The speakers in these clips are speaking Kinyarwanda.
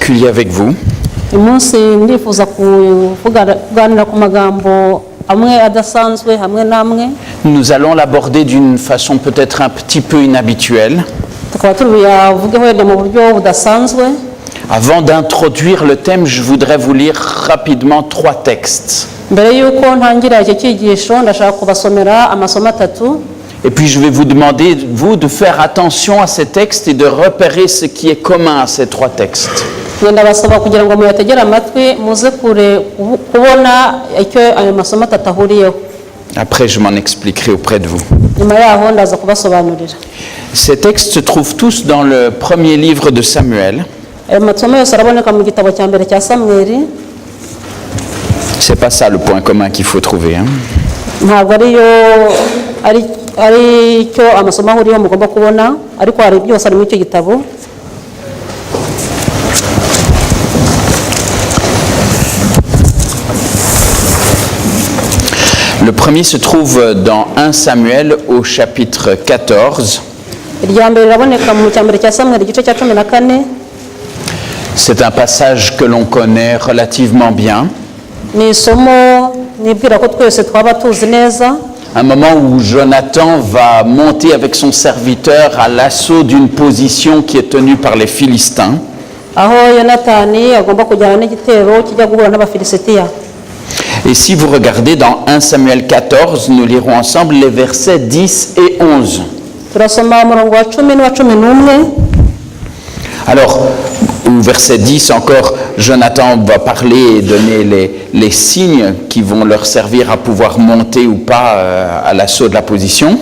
particulier avec vous. umunsi ndifuza kuganira ku magambo amwe adasanzwe hamwe namwe. Nous allons l'aborder d'une façon peut-être un petit peu inhabituelle. Tukaba tubivugeho wenda mu buryo budasanzwe. Avant d'introduire le thème, je voudrais vous lire rapidement 3 textes. Mbere yuko ntangira iki cyigisho ndashaka kubasomera amasomo 3. Et puis je vais vous demander, vous, de faire attention à ces textes et de repérer ce qui est commun à ces 3 textes. Ndabasaba kugira ngo muyategere amatwi muze kubona icyo ayo masomo 3 ahuriyeho. Après, je m'en expliquerai auprès de vous. Nyuma yaho ndaza kubasobanurira. Ces textes se trouvent tous dans le premier livre de Samuel. Amasomo yose araboneka mu gitabo cya mbere cya Samweli. C'est pas ça le point commun qu'il faut trouver. Ntabwo ari cyo amasomo ahuriyeho mugomba kubona, ariko hari byose ari mu icyo gitabo. Le premier se trouve dans 1 Samuel au chapitre 14. C'est un passage que l'on connaît relativement bien. Un moment où Jonathan va monter avec son serviteur à l'assaut d'une position qui est tenue par les Philistins. Et si vous regardez dans 1 Samuel 14, nous lirons ensemble les versets 10 et 11. Alors, au verset 10 encore, Jonathan va parler et donner les signes qui vont leur servir à pouvoir monter ou pas à l'assaut de la position.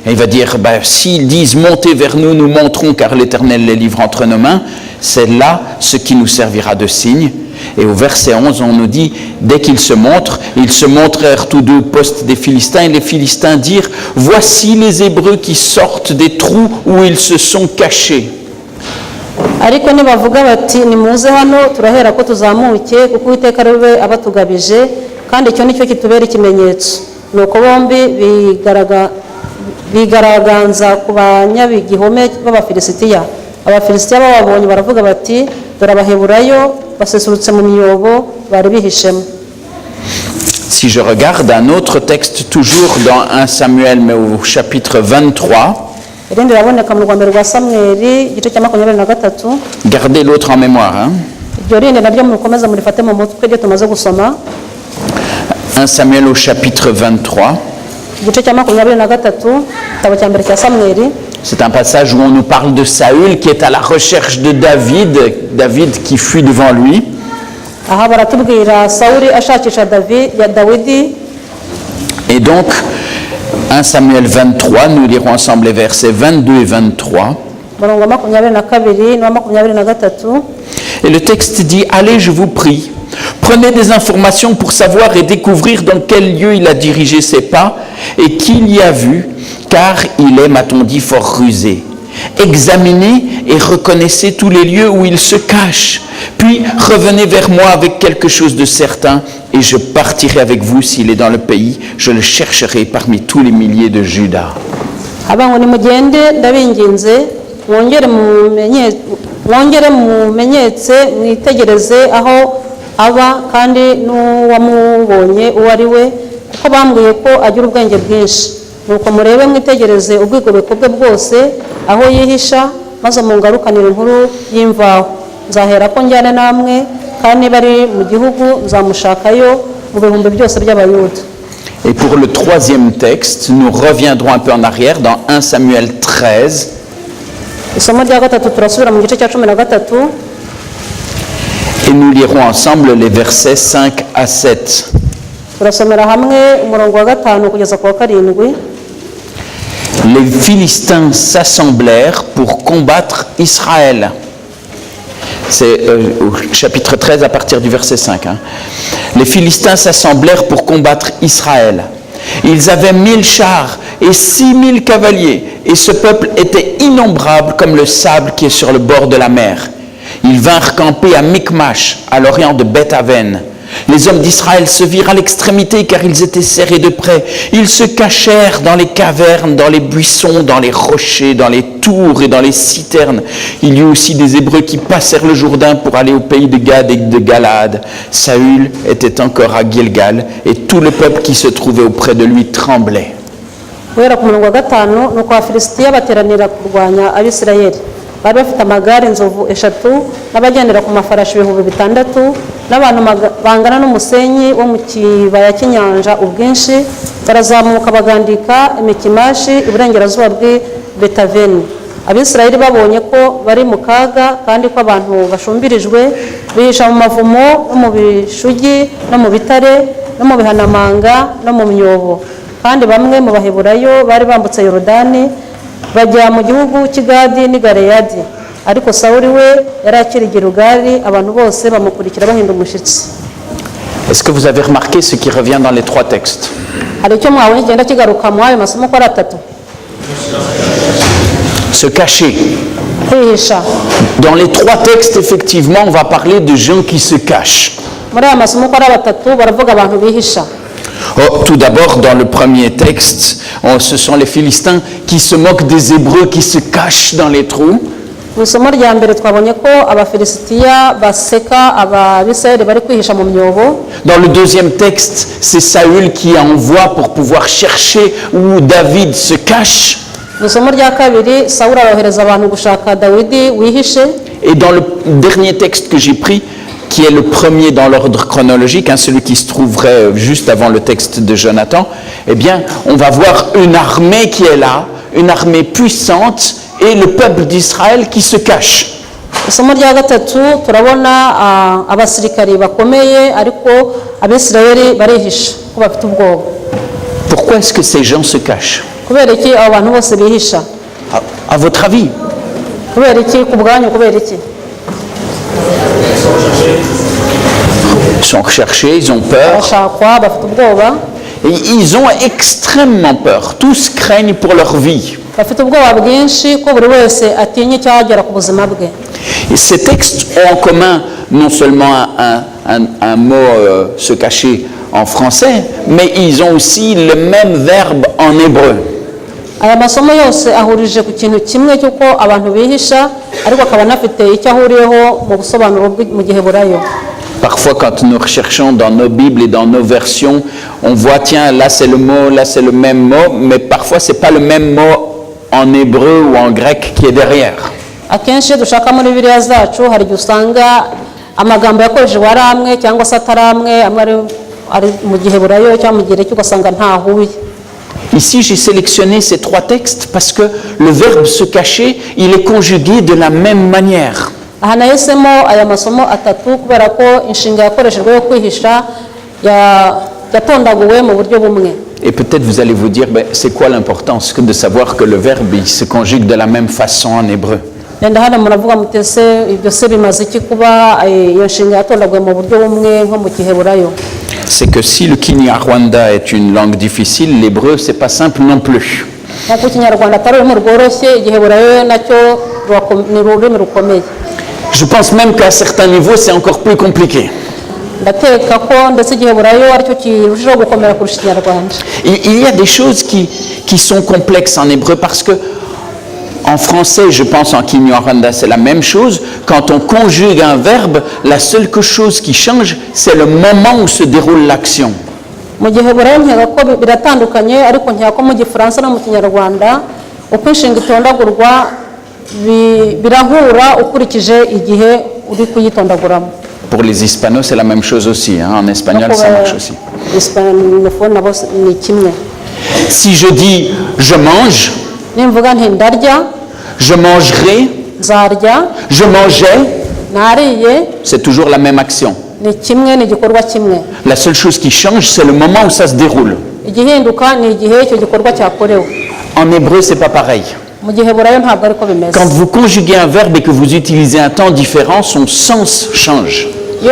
Et il va dire, s'ils disent montez vers nous, nous monterons car l'Éternel les livre entre nos mains. C'est là ce qui nous servira de signe. Et au verset 11, on nous dit, dès qu'ils se montrent, ils se montrèrent tous deux au poste des Philistins. Et les Philistins dirent, voici les Hébreux qui sortent des trous où ils se sont cachés. Ariko nibavuga bati nimuze hano turahera ko tuzamuke kuko Uwiteka ariwe abatugabije kandi icyo nicyo kitubera ikimenyetso. Nuko bombi bigaraganza ku banyabigihome b'Abafilisitiya. Abafilisitiya babonye baravuga bati dore Abaheburayo basesurutse mu myobo bari bihishemo. Si je regarde un autre texte toujours dans 1 Samuel mais au chapitre 23. Gardez l'autre en mémoire. 1 Samuel au chapitre 23. C'est un passage où on nous parle de Saül qui est à la recherche de David, David qui fuit devant lui. Et donc, 1 Samuel 23, nous lirons ensemble les versets 22 et 23. Et le texte dit, allez, je vous prie, prenez des informations pour savoir et découvrir dans quel lieu il a dirigé ses pas et qui l'y a vu, car il est, m'a-t-on dit, fort rusé. Examinez et reconnaissez tous les lieux où il se cache. Puis revenez vers moi avec quelque chose de certain et je partirai avec vous s'il est dans le pays. Je le chercherai parmi tous les milliers de Juda. Nuko murebe mwitegereze ubwigobeko bwe bwose aho yihisha maze mungarukanire inkuru y'imvaho. Nzahera ko njyane namwe kandi bari mu gihugu nzamushakayo mu bihumbi byose by'Abayuda. Et pour le troisième texte, nous reviendrons un peu en arrière dans 1 Samuel 13. Et nous lirons ensemble les versets 5 à 7. Les Philistins s'assemblèrent pour combattre Israël. C'est au chapitre 13 à partir du verset 5. Les Philistins s'assemblèrent pour combattre Israël. Ils avaient 1000 chars et 6000 cavaliers, et ce peuple était innombrable comme le sable qui est sur le bord de la mer. Ils vinrent camper à Michmash, à l'orient de Beth-Aven. Les hommes d'Israël se virent à l'extrémité car ils étaient serrés de près. Ils se cachèrent dans les cavernes, dans les buissons, dans les rochers, dans les tours et dans les citernes. Il y eut aussi des Hébreux qui passèrent le Jourdain pour aller au pays de Gad et de Galaad. Saül était encore à Gilgal et tout le peuple qui se trouvait auprès de lui tremblait. guhera ku murongo wa 5 nuko abafilisitiya bateranira kurwanya abisirayeli bari bafite amagare inzovu 3 n'abagendera ku mafarashi 6,000 n'abantu bangana n'umusenyi wo mu kibaya cy'inyanja ubwinshi barazamuka bagandika imikimashi iburengerazuba bw'i Betaveni. Abisirayeli babonye ko bari mu kaga kandi ko abantu bashumbirijwe bihisha mu mavumo no mu bishugi no mu bitare no mu bihanamanga no mu myobo. Kandi bamwe mu baheburayo bari bambutse Yorodani bajya mu gihugu cy'Igadi n'i Galeyadi, ariko Sawuli we yari akiri Gilugali, abantu bose bamukurikira bahinda umushyitsi. Est-ce que vous avez remarqué ce qui revient dans les 3 textes? Hari icyo mwabonye kigenda kigaruka mu ayo masomo ko ari 3? Se cacher. Kwihisha. Dans les 3 textes, effectivement, on va parler de gens qui se cachent. Muri aya masomo ko ari 3 baravuga abantu bihisha. Tout d'abord, dans le premier texte, ce sont les Philistins qui se moquent des Hébreux qui se cachent dans les trous. Mu isomo rya mbere twabonye ko abafilisitiya baseka abisirayeli bari kwihisha mu myobo. Dans le deuxième texte, c'est Saül qui envoie pour pouvoir chercher où David se cache. Mu isomo rya kabiri Sawuli arohereza abantu gushaka Dawidi wihishe. Et dans le dernier texte que j'ai pris, qui est le premier dans l'ordre chronologique, celui qui se trouverait juste avant le texte de Jonathan, eh bien, on va voir une armée qui est là, une armée puissante, et le peuple d'Israël qui se cache. Isomo rya gatatu turabona abasirikari bakomeye ariko abisirayeli barihisha ko bafite ubwoba. Pourquoi est-ce que ces gens se cachent? Kubera iki abo bantu bose bihisha? À votre avis? Kubera iki ku bwanyu, kubera iki? Ils sont recherchés, ils ont peur. Bashakwa, bafite ubwoba. Et ils ont extrêmement peur. Tous craignent pour leur vie. Bafite ubwoba bwinshi ko buri wese atinya icyagera ku buzima bwe. Et ces textes ont en commun non seulement un mot se cacher en français, mais ils ont aussi le même verbe en hébreu. Aya masomo yose ahurije ku kintu kimwe cyuko abantu bihisha, ariko akaba anafite icyo ahuriyeho mu busobanuro mu giheburayo. Parfois, quand nous recherchons dans nos Bibles et dans nos versions, on voit, tiens, là c'est le mot, là c'est le même mot, mais parfois c'est pas le même mot en hébreu ou en grec qui est derrière. Akenshi dushaka muri Bibiliya zacu hari usanga amagambo yakoreshejwe ari amwe cyangwa se atari amwe, amwe ari mu giheburayo cyangwa mu Gireki ugasanga ntahuye. Ici, j'ai sélectionné ces 3 textes parce que le verbe se cacher, il est conjugué de la même manière. Aha nahisemo aya masomo 3 kubera ko inshinga yakoreshejwe yo kwihisha yatondaguwe mu buryo bumwe. Et peut-être vous allez vous dire, c'est quoi l'importance de savoir que le verbe il se conjugue de la même façon en hébreu? Ndenda hano muravuga mutese ibyo se bimaze iki kuba iyo nshinga yatondaguwe mu buryo bumwe nko mu giheburayo? C'est que si le Kinyarwanda est une langue difficile, l'hébreu c'est pas simple non plus. Nkuko Ikinyarwanda atari ururimi rworoshye, igiheburayo nacyo ni ururimi rukomeye. Je pense même qu'à certains niveaux c'est encore plus compliqué. Ndateka ko ndetse igiheburayo aricyo kirushaho gukomera kurusha Ikinyarwanda. Il y a des choses qui sont complexes en hébreu parce que en français, je pense en Kinyarwanda, c'est la même chose. Quand on conjugue un verbe, la seule chose qui change, c'est le moment où se déroule l'action. Mu giheburayo nkeka ko biratandukanye, ariko nkeka ko mu Gifaransa no mu Kinyarwanda uko inshinga itondagurwa birahura ukurikije igihe uri kuyitondaguramo. Pour les hispanos, c'est la même chose aussi. En espagnol, ça marche aussi. Si je dis je mange, je mangerai, je mangeais, c'est toujours la même action. La seule chose qui change, c'est le moment où ça se déroule. En hébreu, c'est pas pareil. Quand vous conjuguez un verbe et que vous utilisez un temps différent, son sens change. Il y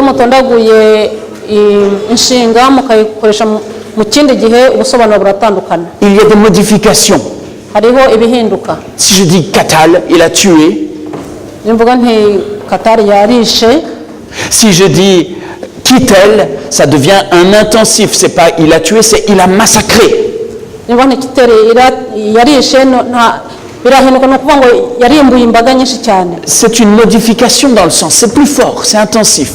a des modifications. Si je dis Katal, il a tué. Si je dis Kittel, ça devient un intensif. C'est pas il a tué, c'est il a massacré. niba ntikiteri yarishe birahinduka ni ukuvuga ngo yarimbuye imbaga nyinshi cyane. C'est une modification dans le sens, c'est plus fort, c'est intensif.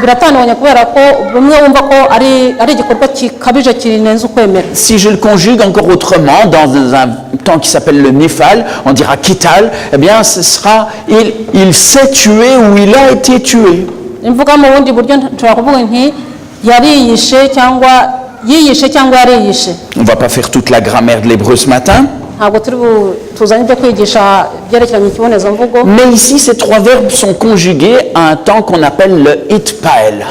biratandukanye kubera ko bumwe wumva ko ari igikorwa kikabije kinenze ukwemera. Si je le conjugue encore autrement, dans un temps qui s'appelle le nifal, on dira kital, eh bien ce sera il s'est tué ou il a été tué. imvuga mu bundi buryo nshobora kuvuga nti yariyishe cyangwa yiyishe cyangwa yariyishe. On va pas faire toute la grammaire de l'hébreu ce matin. Mais ici, ces trois verbes sont conjugués à un temps qu'on appelle le itpael.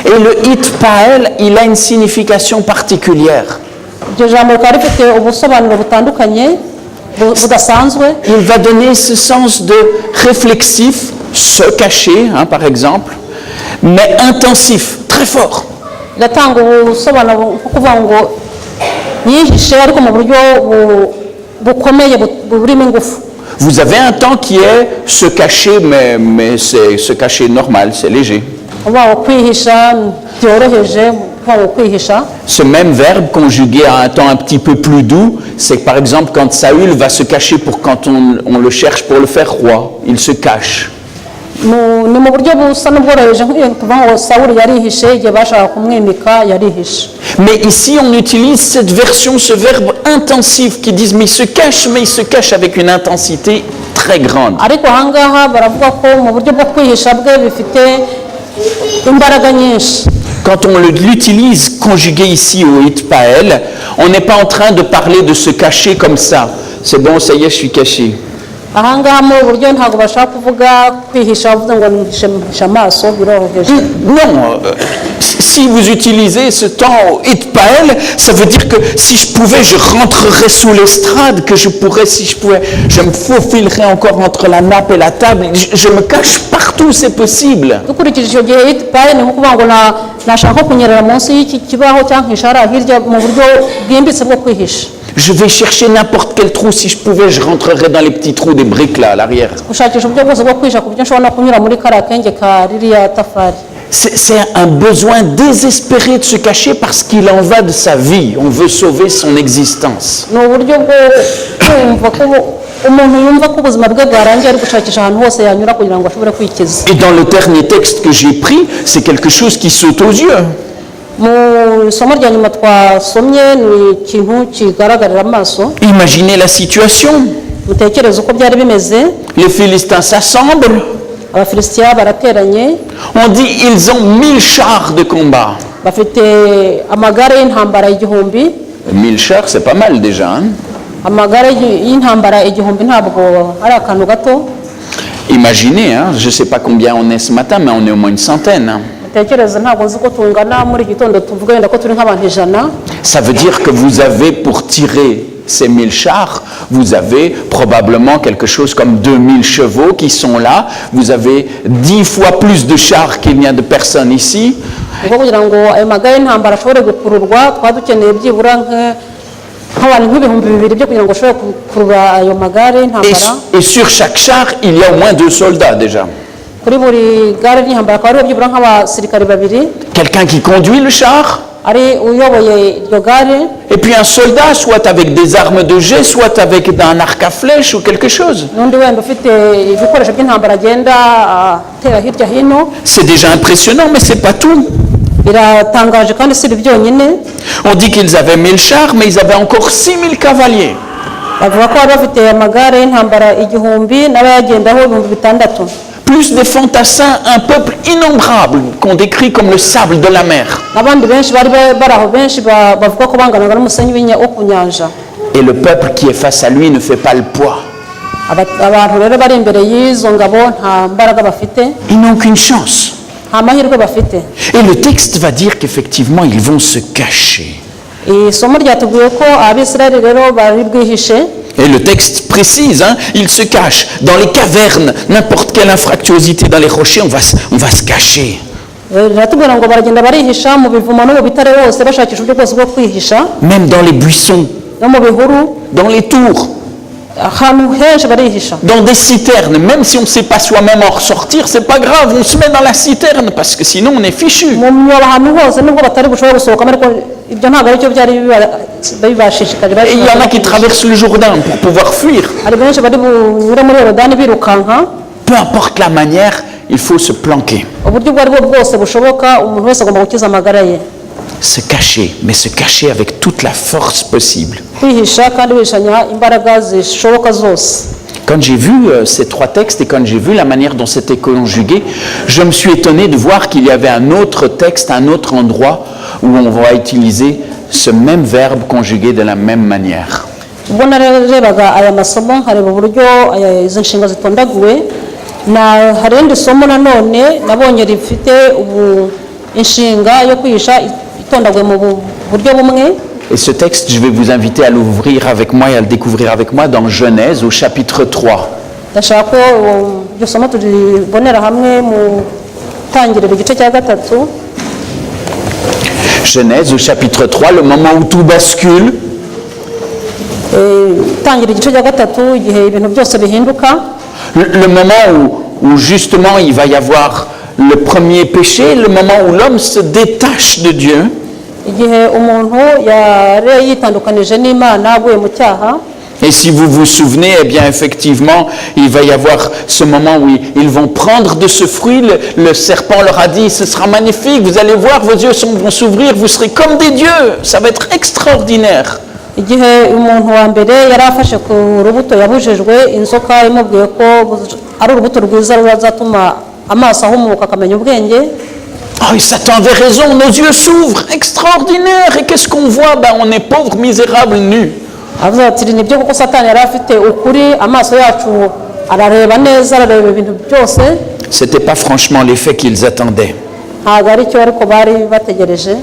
Et le itpael, il a une signification particulière. Il va donner ce sens de réflexif, se cacher, par exemple, mais intensif, très fort. iratanga ubusobanuro bwo kuvuga ngo yihishe ariko mu buryo bukomeye burimo ingufu. Vous avez un temps qui est se cacher, mais c'est se cacher normal, c'est léger. Ce même verbe conjugué à un temps un petit peu plus doux, c'est par exemple quand Saül va se cacher pour quand on le cherche pour le faire roi, il se cache. Mais ici on utilise cette version, ce verbe intensif qui dit mais il se cache avec une intensité très grande. Quand on l'utilise conjugué ici au itpael, on n'est pas en train de parler de se cacher comme ça. C'est bon, ça y est, je suis caché. Non, si vous utilisez ce temps au itpael, ça veut dire que si je pouvais, je rentrerais sous l'estrade, que je pourrais, si je pouvais, je me faufilerais encore entre la nappe et la table, je me cache partout, c'est possible. Je vais chercher n'importe quel trou, si je pouvais, je rentrerais dans les petits trous des briques là, à l'arrière. C'est un besoin désespéré de se cacher parce qu'il en va de sa vie. On veut sauver son existence. Et dans le dernier texte que j'ai pris, c'est quelque chose qui saute aux yeux. Imaginez la situation. Les Philistins s'assemblent. On dit ils ont 1000 chars de combat. 1000 chars, c'est pas mal déjà. Imaginez, je ne sais pas combien on est ce matin, mais on est au moins une centaine. Ça veut dire que vous avez, pour tirer ces 1000 chars, vous avez probablement quelque chose comme 2000 chevaux qui sont là. Vous avez 10 fois plus de chars qu'il n'y a de personnes ici. Et sur chaque char, il y a au moins 2 soldats déjà. Quelqu'un qui conduit le char. Et puis un soldat, soit avec des armes de jet, soit avec un arc à flèche ou quelque chose. C'est déjà impressionnant, mais c'est pas tout. On dit qu'ils avaient 1000 chars, mais ils avaient encore 6000 cavaliers. Plus des fantassins, un peuple innombrable qu'on décrit comme le sable de la mer. Et le peuple qui est face à lui ne fait pas le poids. Ils n'ont qu'une chance. Et le texte va dire qu'effectivement ils vont se cacher. Et le texte précise, il se cache dans les cavernes, n'importe quelle infractuosité dans les rochers, on va se cacher. Même dans les buissons, dans les tours. ahantu henshi barihisha Dans des citernes, même si on ne sait pas soi-même en ressortir, c'est pas grave, on se met dans la citerne parce que sinon on est fichu. mu myobo ahantu hose nubwo batari bushobora gusohokamo ariko ibyo ntabwo aricyo byari bibashishikaje. Et il y en a qui traversent le Jourdain pour pouvoir fuir. hari benshi bari bunyure muri yorodani birukanka. Peu importe la manière, il faut se planquer, uburyo ubwo ari bwo bwose bushoboka umuntu wese agomba gukiza amagara ye, se cacher, mais se cacher avec toute la force possible. kwihisha kandi wihishanya imbaraga zishoboka zose. Quand j'ai vu ces trois textes et quand j'ai vu la manière dont c'était conjugué, je me suis étonné de voir qu'il y avait un autre texte, un autre endroit où on va utiliser ce même verbe conjugué de la même manière. ubwo narebaga aya masomo nkareba uburyo izo nshinga zitondaguwe, na hari irindi somo nanone nabonye rifite inshinga yo kwihisha itondaguwe mu buryo bumwe. Et ce texte, je vais vous inviter à l'ouvrir avec moi et à le découvrir avec moi dans Genèse au chapitre 3. ndashaka ko iryo somo turibonera hamwe mu tangiriro igice cya gatatu. Genèse au chapitre 3, le moment où tout bascule. Tangiriro igice cya gatatu igihe ibintu byose bihinduka, Le moment où justement il va y avoir le premier péché, le moment où l'homme se détache de Dieu. igihe umuntu yari yitandukanije n'Imana aguye mu cyaha. Et si vous vous souvenez, eh bien effectivement, il va y avoir ce moment où ils vont prendre de ce fruit. Le serpent leur a dit, ce sera magnifique, vous allez voir, vos yeux vont s'ouvrir, vous serez comme des dieux, ça va être extraordinaire. igihe umuntu wa mbere yari afashe ku rubuto yabujijwe, inzoka imubwiye ko ari urubuto rwiza ruzatuma amaso ahumuka akamenya ubwenge. Oh, et Satan avait raison, nos yeux s'ouvrent, extraordinaire. Et qu'est-ce qu'on voit? Ben, on est pauvres, misérables, nus. avuze ati ni byo kuko Satani yari afite ukuri, amaso yacu arareba neza, arareba ibintu byose. C'était pas franchement l'effet qu'ils attendaient. ntabwo ari cyo ariko bari bategereje.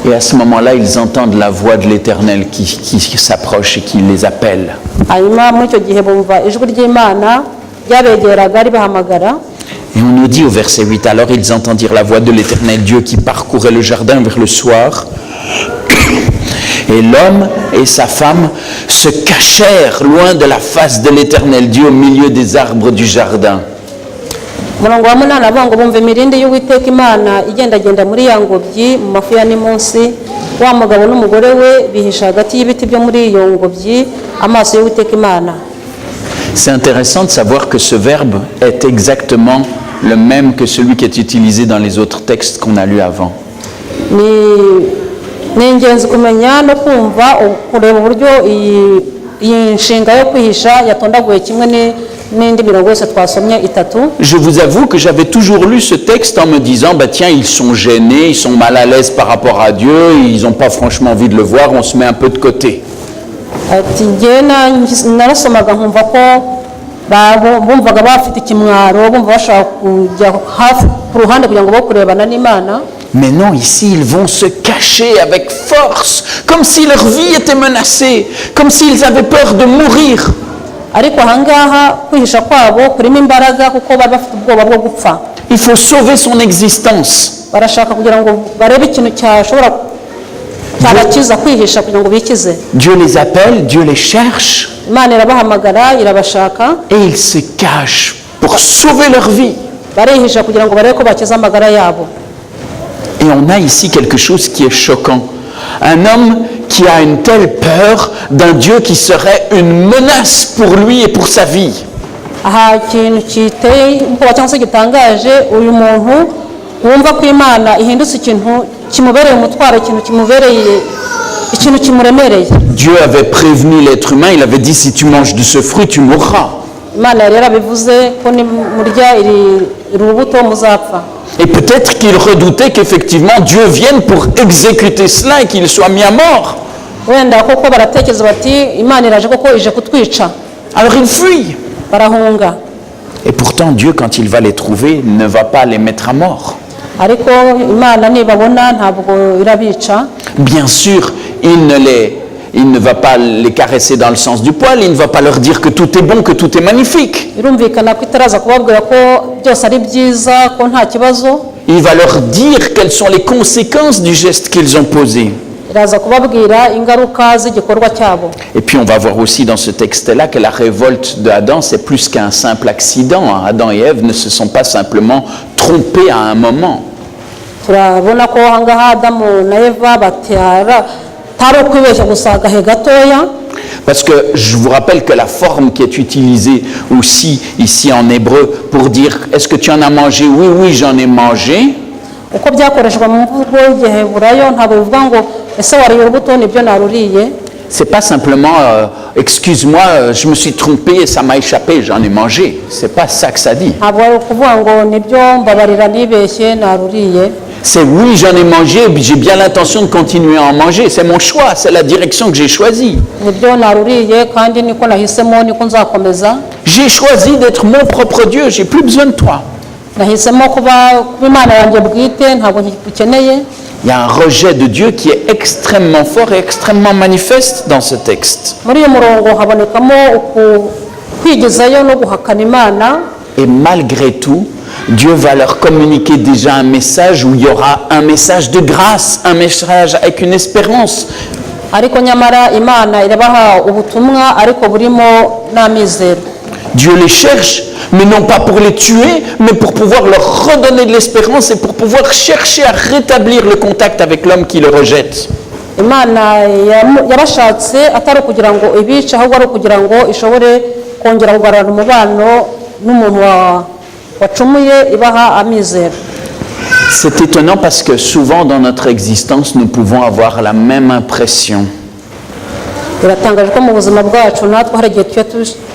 Et à ce moment-là, ils entendent la voix de l'Éternel qui s'approche et qui les appelle. hanyuma muri icyo gihe bumva ijwi ry'Imana ryabegeraga ribahamagara. Et on nous dit au verset 8, alors ils entendirent la voix de l'Éternel Dieu qui parcourait le jardin vers le soir. Et l'homme et sa femme se cachèrent loin de la face de l'Éternel Dieu au milieu des arbres du jardin. umurongo wa munani avuga ngo bumva imirindi y'Uwiteka Imana igendagenda muri ya ngobyi mu mafu ya nimunsi, wa mugabo n'umugore we bihisha hagati y'ibiti byo muri iyo ngobyi amaso y'Uwiteka Imana. C'est intéressant de savoir que ce verbe est exactement le même que celui qui est utilisé dans les autres textes qu'on a lus avant. ni ingenzi kumenya no kumva kureba uburyo iyi nshinga yo kwihisha yatondaguye kimwe n'indi mirongo yose twasomye itatu. Je vous avoue que j'avais toujours lu ce texte en me disant, bah tiens, ils sont gênés, ils sont mal à l'aise par rapport à Dieu, ils n'ont pas franchement envie de le voir, on se met un peu de côté. ati njye narasomaga nkumva ko bumvaga bafite ikimwaro, bumva bashaka kujya hafi ku ruhande kugira ngo bo kurebana n'Imana. Mais non, ici, ils vont se cacher avec force, comme si leur vie était menacée, comme s'ils avaient peur de mourir. ariko ahangaha kwihisha kwabo kurimo imbaraga kuko bari bafite ubwoba bwo gupfa. Il faut sauver son existence. barashaka kugira ngo barebe ikintu cyashobora cyabakiza kwihisha kugira ngo bikize. Dieu les appelle, Dieu les cherche, Imana irabahamagara, irabashaka, et ils se cachent pour sauver leur vie. barihisha kugira ngo barebe ko bakiza amagara yabo. Et on a ici quelque chose qui est choquant. Un homme qui a une telle peur d'un Dieu qui serait une menace pour lui et pour sa vie. aha ikintu kiteye ubwoba cyangwa se gitangaje, uyu muntu wumva ko Imana ihindutse ikintu kimubereye umutwaro, ikintu kimuremereye. Dieu avait prévenu l'être humain, il avait dit si tu manges de ce fruit, tu mourras. Imana yari yarabivuze ko nimurya iri rubuto muzapfa. Et peut-être qu'il redoutait qu'effectivement Dieu vienne pour exécuter cela et qu'il soit mis à mort. wenda koko baratekereza bati Imana iraje koko ije kutwica. Alors il fuit. barahunga. Et pourtant Dieu, quand il va les trouver, ne va pas les mettre à mort. ariko Imana nibabona ntabwo irabica. Bien sûr, il ne va pas les caresser dans le sens du poil, il ne va pas leur dire que tout est bon, que tout est magnifique. birumvikana ko itaraza kubabwira ko byose ari byiza, ko nta kibazo. Il va leur dire quelles sont les conséquences du geste qu'ils ont posé. iraza kubabwira ingaruka z'igikorwa cyabo. Et puis on va voir aussi dans ce texte-là que la révolte d'Adam, c'est plus qu'un simple accident. Adam et Ève ne se sont pas simplement trompés à un moment. Turabona ko ahangaha Adamu na Eva batari ukwibeshya gusa agahe gatoya. Parce que je vous rappelle que la forme qui est utilisée aussi ici en hébreu pour dire « est-ce que tu en as mangé ?» Oui, oui, j'en ai mangé. Uko byakoreshwa mu mvugo y'Igiheburayo ntabwo bivuga ngo ese wariye urubuto nibyo naruriye. C'est pas simplement excuse-moi, je me suis trompé et ça m'a échappé, j'en ai mangé. C'est pas ça que ça dit. Ntabwo ari ukuvuga ngo nibyo mbabarira nibeshye naruriye. C'est oui, j'en ai mangé, et j'ai bien l'intention de continuer à en manger. C'est mon choix, c'est la direction que j'ai choisie. Nibyo naruriye kandi niko nahisemo niko nzakomeza. J'ai choisi d'être mon propre Dieu, j'ai plus besoin de toi. Nahisemo kuba Imana yanjye bwite ntabwo nkikeneye. Il y a un rejet de Dieu qui est extrêmement fort et extrêmement manifeste dans ce texte. Muri uyu murongo habonekamo kwigezayo no guhakana Imana. Et malgré tout, Dieu va leur communiquer déjà un message où il y aura un message de grâce, un message avec une espérance. Ariko nyamara Imana irabaha ubutumwa ariko burimo n'amizero. Dieu les cherche, mais non pas pour les tuer, mais pour pouvoir leur redonner de l'espérance et pour pouvoir chercher à rétablir le contact avec l'homme qui le rejette. Imana yabashatse atari kugira ngo ibice ahubwo ari kugira ngo ishobore kongera kugarura umubano n'umuntu wacumuye ibaha amizero. C'est étonnant parce que souvent dans notre existence, nous pouvons avoir la même impression. Biratangaje ko mu buzima bwacu natwe hari igihe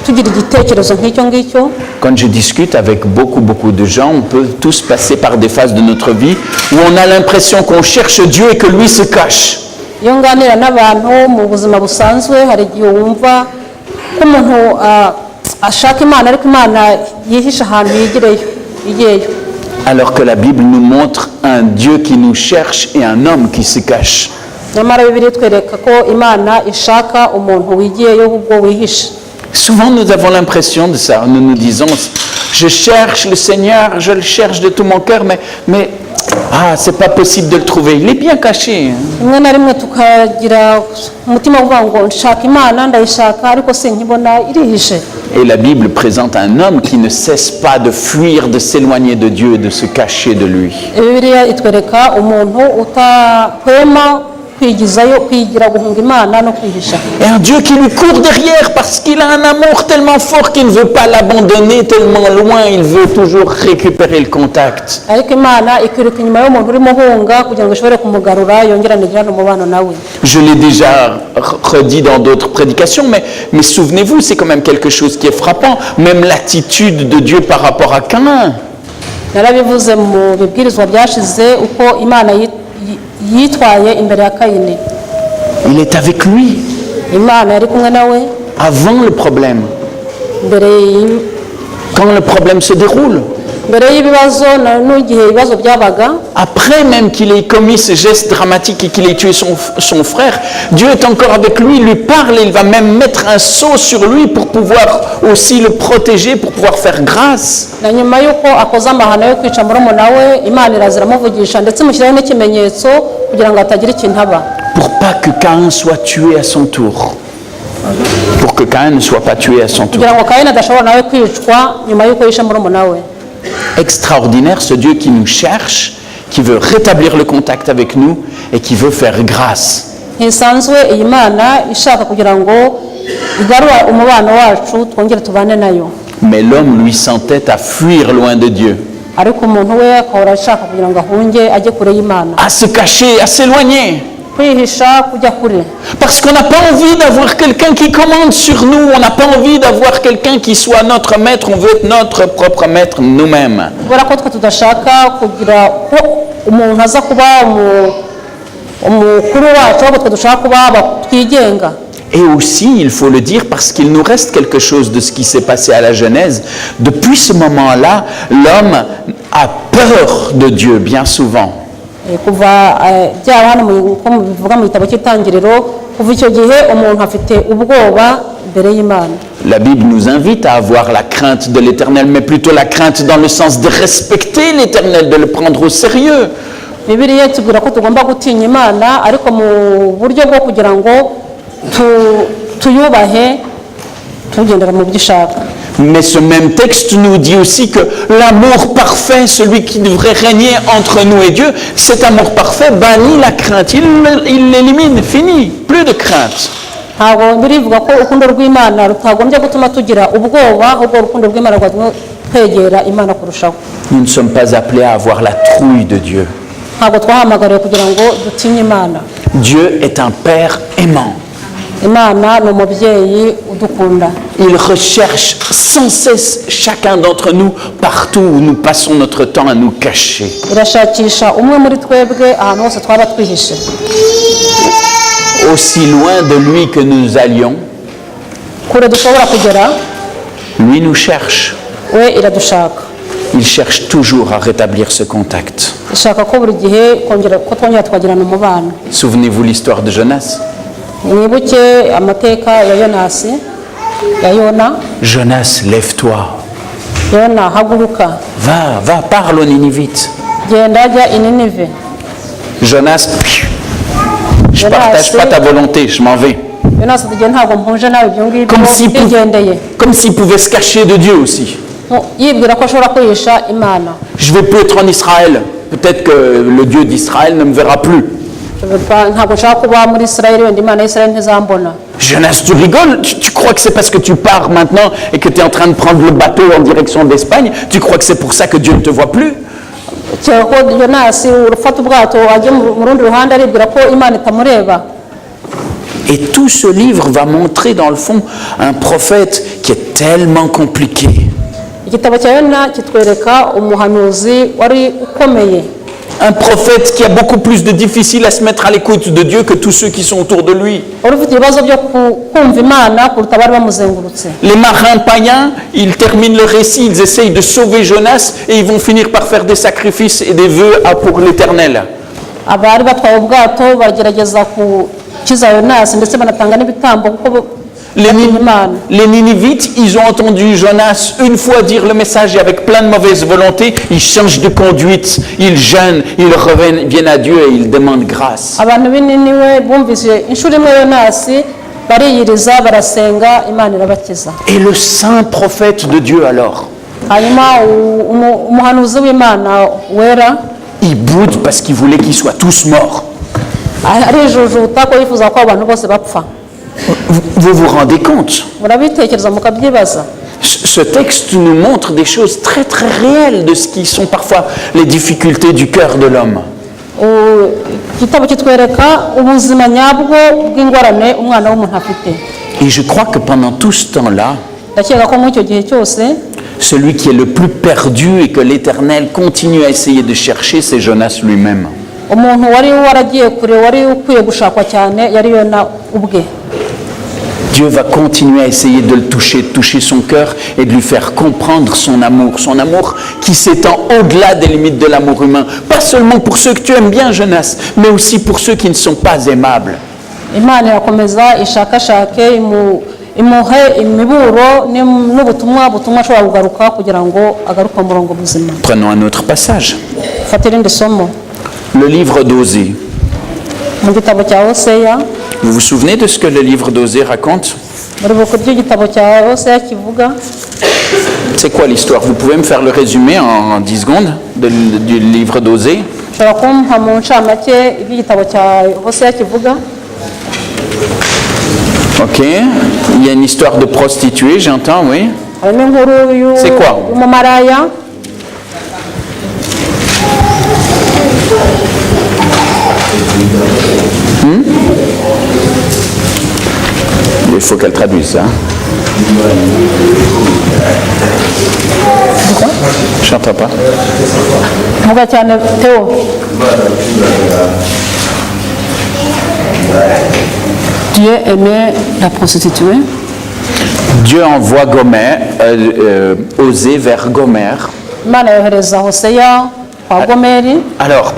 tugira igitekerezo nk'icyo ngicyo. Quand je discute avec beaucoup de gens, on peut tous passer par des phases de notre vie où on a l'impression qu'on cherche Dieu et que lui se cache. Iyo nganira n'abantu mu buzima busanzwe hari igihe wumva ko umuntu ashaka Imana ariko Imana yihisha ahantu yigereyo. Alors que la Bible nous montre un Dieu qui nous cherche et un homme qui se cache. Nyamara Bibiliya itwereka ko Imana ishaka umuntu wigiyeyo ubwo wihisha. Souvent nous avons l'impression de ça, nous nous disons je cherche le Seigneur, je le cherche de tout mon cœur, mais c'est pas possible de le trouver, il est bien caché. Rimwe na rimwe tukagira umutima uvuga ngo nshaka Imana ndayishaka ariko sinkibona irihishe. Et la Bible présente un homme qui ne cesse pas de fuir, de s'éloigner de Dieu et de se cacher de lui. Bibiliya itwereka umuntu utahwema kwigizayo kwigira guhunga Imana no kwihisha. Et un Dieu qui lui court derrière parce qu'il a un amour tellement fort qu'il ne veut pas l'abandonner tellement loin, il veut toujours récupérer le contact. Ariko Imana ikiruka inyuma y'umuntu urimo hunga kugira ngo ishobore kumugarura yongera nigirana umubano nawe. Je l'ai déjà redit dans d'autres prédications, mais souvenez-vous, c'est quand même quelque chose qui est frappant, même l'attitude de Dieu par rapport à Caïn. Narabivuze mu bibwirizwa byashize uko Imana yitwaye imbere ya Kayini. Il est avec lui. Imana yari kumwe nawe. Avant le problème. Quand le problème se déroule. Après même qu'il ait commis ce geste dramatique et qu'il ait tué son frère, Dieu est encore avec lui, il lui parle et il va même mettre un sceau sur lui pour pouvoir aussi le protéger, pour pouvoir faire grâce. Pour pas que Caïn soit tué à son tour. Pour que Caïn ne soit pas tué à son tour. Extraordinaire ce Dieu qui nous cherche, qui veut rétablir le contact avec nous et qui veut faire grâce. Mais l'homme lui s'entête à fuir loin de Dieu. À se cacher, à s'éloigner. Parce qu'on n'a pas envie d'avoir quelqu'un qui commande sur nous, on n'a pas envie d'avoir quelqu'un qui soit notre maître, on veut être notre propre maître nous-mêmes. Et aussi, il faut le dire, parce qu'il nous reste quelque chose de ce qui s'est passé à la Genèse. Depuis ce moment-là, l'homme a peur de Dieu bien souvent. La Bible nous invite à avoir la crainte de l'Éternel, mais plutôt la crainte dans le sens de respecter l'Éternel, de le prendre au sérieux. Bibiliya itubwira ko tugomba gutinya Imana ariko mu buryo bwo kugira ngo tuyubahe tugendera mu byo ishaka. Mais ce même texte nous dit aussi que l'amour parfait, celui qui devrait régner entre nous et Dieu, cet amour parfait bannit la crainte, il l'élimine, fini, plus de crainte. Ntabwo birivuga ko urukundo rw'Imana rutagombye gutuma tugira ubwoba, ahubwo urukundo rw'Imana rwatuma kwegera Imana kurushaho. Nous ne sommes pas appelés à avoir la trouille de Dieu. Ntabwo twahamagariwe kugira ngo dutinye Imana. Dieu est un Père aimant. Imana ni umubyeyi udukunda. Il recherche sans cesse chacun d'entre nous partout où nous passons notre temps à nous cacher. Irashakisha umwe muri twebwe ahantu hose twaba twihishe. Aussi loin de lui que nous allions, Kure dushobora kugera, lui nous cherche. we iradushaka. Il cherche toujours à rétablir ce contact. Ishaka ko buri gihe twongera tukagirana umubano. Souvenez-vous l'histoire de Jonas. Mwibuke amateka ya Yonasi, ya Yona. Jonas, lève-toi. Yona, haguruka. Va, parle aux Ninivites. Genda ajya i Ninive. Jonas, je ne partage pas ta volonté, je m'en vais. Yonasi ati ntabwo mpuje nawe ibyo ngibyo bigendeye. Comme s'il pouvait se cacher de Dieu aussi. Yibwira ko ashobora kwihisha Imana. Je ne vais plus être en Israël. Peut-être que le Dieu d'Israël ne me verra plus. Jonas, tu rigoles? Tu crois que c'est parce que tu pars maintenant et que tu es en train de prendre le bateau en direction d'Espagne? Tu crois que c'est pour ça que Dieu ne te voit plus? Et tout ce livre va montrer dans le fond un prophète qui est tellement compliqué. Un prophète qui a beaucoup plus de difficile à se mettre à l'écoute de Dieu que tous ceux qui sont autour de lui. Les marins païens, ils terminent le récit, ils essayent de sauver Jonas et ils vont finir par faire des sacrifices et des vœux pour l'Éternel. Les Ninivites, ils ont entendu Jonas une fois dire le message et avec plein de mauvaise volonté, ils changent de conduite, ils jeûnent, ils reviennent à Dieu et ils demandent grâce. Et le saint prophète de Dieu alors, il boude parce qu'il voulait qu'ils soient tous morts. Vous vous rendez compte? Ce texte nous montre des choses très très réelles de ce qui sont parfois les difficultés du cœur de l'homme. Et je crois que pendant tout ce temps-là, celui qui est le plus perdu et que l'Éternel continue à essayer de chercher, c'est Jonas lui-même. Dieu va continuer à essayer de le toucher, de toucher son cœur et de lui faire comprendre son amour qui s'étend au-delà des limites de l'amour humain. Pas seulement pour ceux que tu aimes bien, Jonas, mais aussi pour ceux qui ne sont pas aimables. Prenons un autre passage. Le livre d'Osée. Vous vous souvenez de ce que le livre d'Osée raconte? C'est quoi l'histoire? Vous pouvez me faire le résumé en 10 secondes du livre d'Osée? Ok. Il y a une histoire de prostituée, j'entends, oui. C'est quoi? Il faut qu'elle traduise ça. Je n'entends pas. Dieu aimait la prostituée. Dieu envoie Osée vers Gomère. Alors,